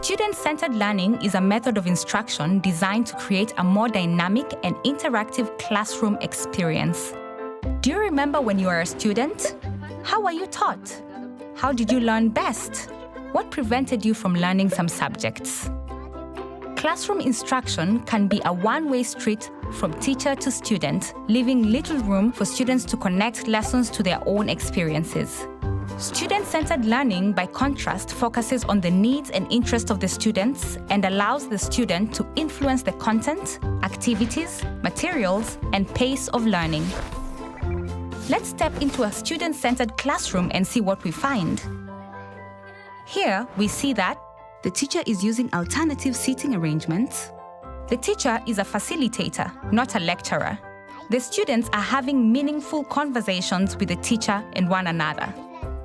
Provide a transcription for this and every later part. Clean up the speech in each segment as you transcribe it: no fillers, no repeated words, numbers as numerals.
Student-centered learning is a method of instruction designed to create a more dynamic and interactive classroom experience. Do you remember when you were a student? How were you taught? How did you learn best? What prevented you from learning some subjects? Classroom instruction can be a one-way street from teacher to student, leaving little room for students to connect lessons to their own experiences. Student-centered learning, by contrast, focuses on the needs and interests of the students and allows the student to influence the content, activities, materials, and pace of learning. Let's step into a student-centered classroom and see what we find. Here, we see that the teacher is using alternative seating arrangements. The teacher is a facilitator, not a lecturer. The students are having meaningful conversations with the teacher and one another.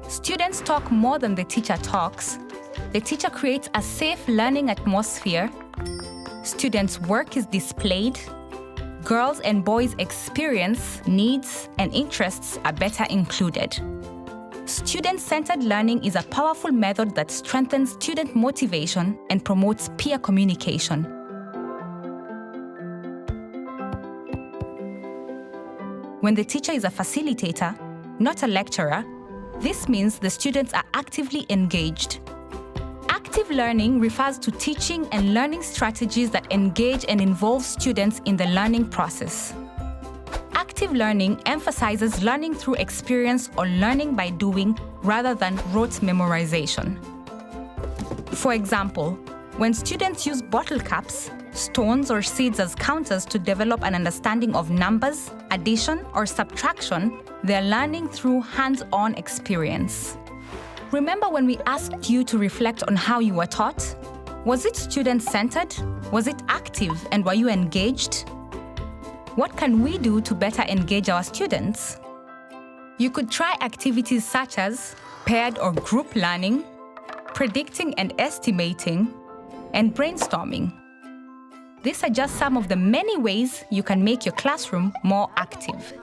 Students talk more than the teacher talks. The teacher creates a safe learning atmosphere. Students' work is displayed. Girls' and boys' experience, needs, and interests are better included. Student-centered learning is a powerful method that strengthens student motivation and promotes peer communication. When the teacher is a facilitator, not a lecturer, this means the students are actively engaged. Active learning refers to teaching and learning strategies that engage and involve students in the learning process. Active learning emphasizes learning through experience or learning by doing rather than rote memorization. For example, when students use bottle caps, stones, or seeds as counters to develop an understanding of numbers, addition, or subtraction, they're learning through hands-on experience. Remember when we asked you to reflect on how you were taught? Was it student-centered? Was it active, and were you engaged? What can we do to better engage our students? You could try activities such as paired or group learning, predicting and estimating, and brainstorming. These are just some of the many ways you can make your classroom more active.